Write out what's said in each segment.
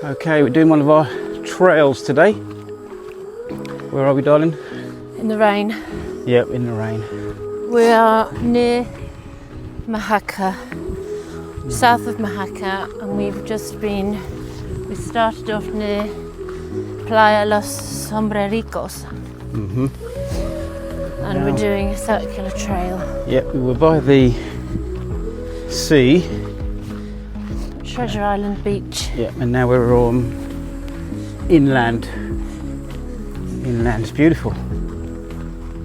Okay, we're doing one of our trails today. Where are we, darling? In the rain. Yep, in the rain. We are near Mahaca, south of Mahaca, and we started off near Playa Los Sombrericos. And we're doing a circular trail. Yep, we were by the sea. Treasure Island Beach. Yeah, and now we're on inland. Inland's beautiful.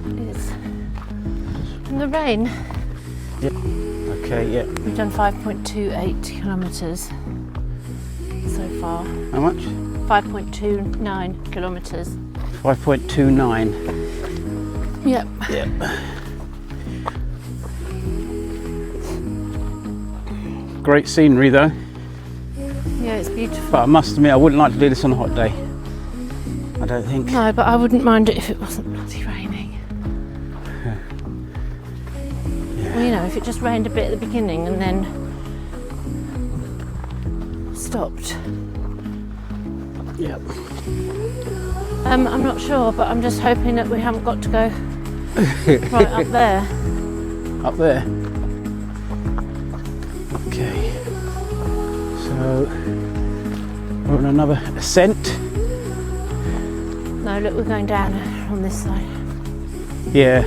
It is. In the rain. Yep. Okay, yeah. We've done 5.28 kilometres so far. How much? 5.29 kilometres. 5.29. Yep. Yep. Great scenery though. Yeah, it's beautiful. But I must admit, I wouldn't like to do this on a hot day. I don't think. No, but I wouldn't mind it if it wasn't bloody raining. Yeah. Well, you know, if it just rained a bit at the beginning and then stopped. Yep. I'm not sure, but I'm just hoping that we haven't got to go right up there. Up there. Okay. So we're on another ascent. No, look, we're going down on this side. Yeah.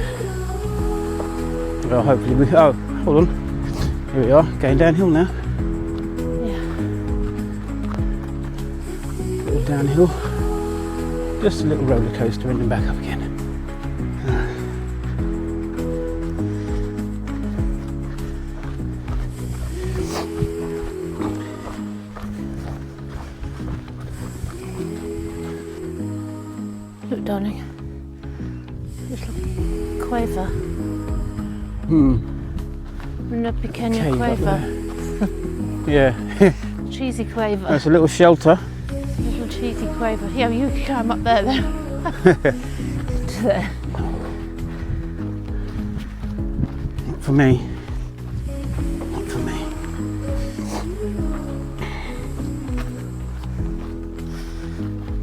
Well, hopefully we. Oh, hold on. Here we are, going downhill now. Yeah. Little downhill. Just a little roller coaster and then back up again. Look, darling. Little quaver. Una pequeña Cave up quaver. Yeah. Cheesy quaver. That's a little shelter. Little cheesy quaver. Yeah, you can climb up there then. To there. Not for me. Not for me.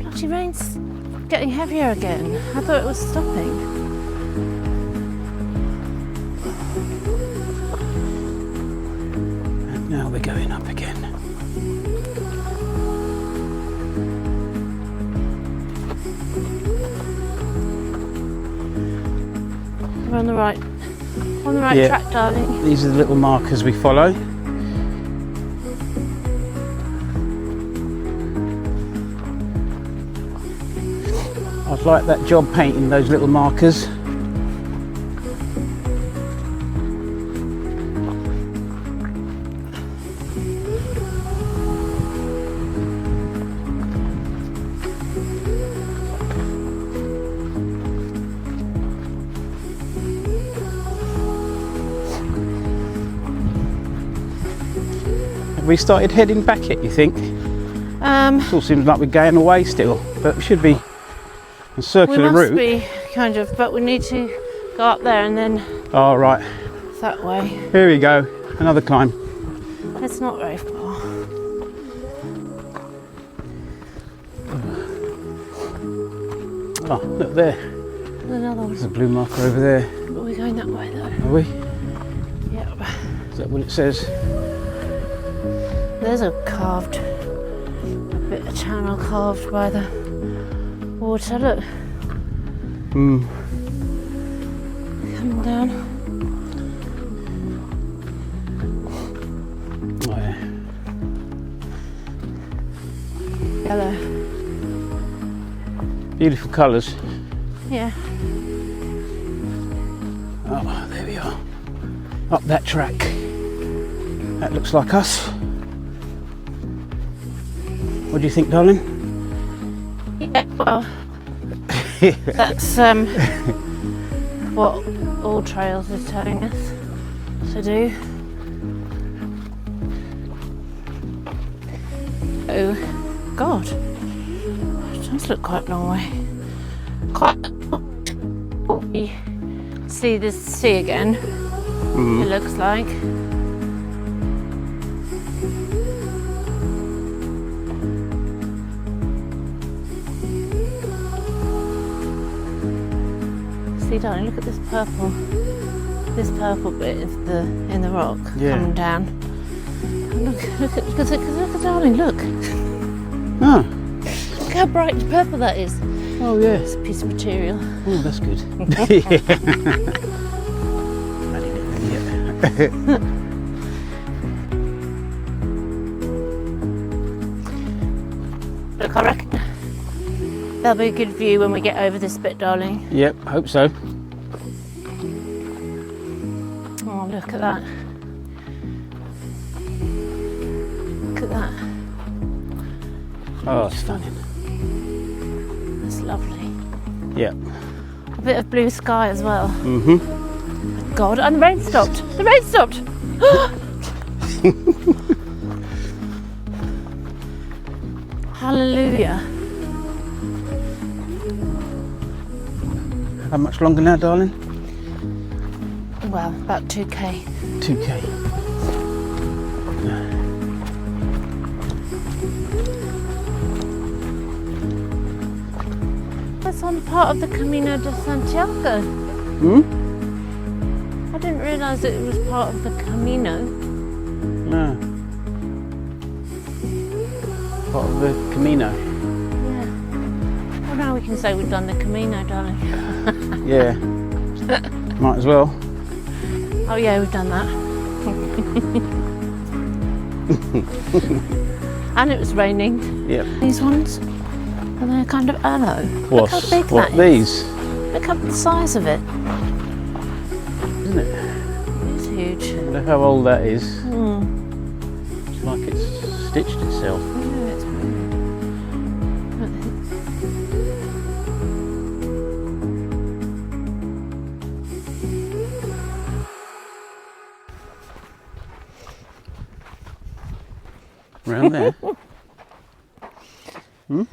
Bloody rain's getting heavier again. I thought it was stopping. And now we're going up again. We're on the right Yeah. track, darling. These are the little markers we follow. I'd like that job painting those little markers. Have we started heading back yet, you think? It all seems like we're going away still, but we should be a circular we must route. be, kind of, but we need to go up there and then Oh, right. that way. Here we go. Another climb. It's not very far. Oh, look there. There's another one. There's a blue marker over there. But we're going that way though. Are we? Yep. Is that what it says? There's a bit of channel carved by the water. Look. Coming down. Oh, yeah. Yellow. Beautiful colours. Yeah. Oh, there we are. Up that track. That looks like us. What do you think, darling? Yeah, well, that's what all trails are telling us to do. Oh, God. It does look quite a long way. We see the sea again, it looks like. See, darling, look at this purple. This purple bit is in the rock coming down. And look at darling, look. Oh. Look how bright purple that is. Oh yeah. It's a piece of material. Oh, that's good. Look, I reckon there'll be a good view when we get over this bit, darling. Yep, hope so. Oh, look at that. Look at that. Oh, stunning. That's lovely. Yep. A bit of blue sky as well. Mm-hmm. God, and the rain stopped. The rain stopped. Hallelujah. How much longer now, darling? Well, about 2k. 2k. That's on part of the Camino de Santiago. Hmm? I didn't realise it was part of the Camino. No. Part of the Camino. Yeah. Well, now we can say we've done the Camino, darling. Yeah. Might as well. Oh yeah, we've done that. And it was raining. Yep. These ones, and they're kind of aloe. Look how big What, that is. these? Look at the size of it. Isn't it? It's huge. Look how old that is. Mm. It's like it's stitched itself. Yeah, it's Around there. Hmm?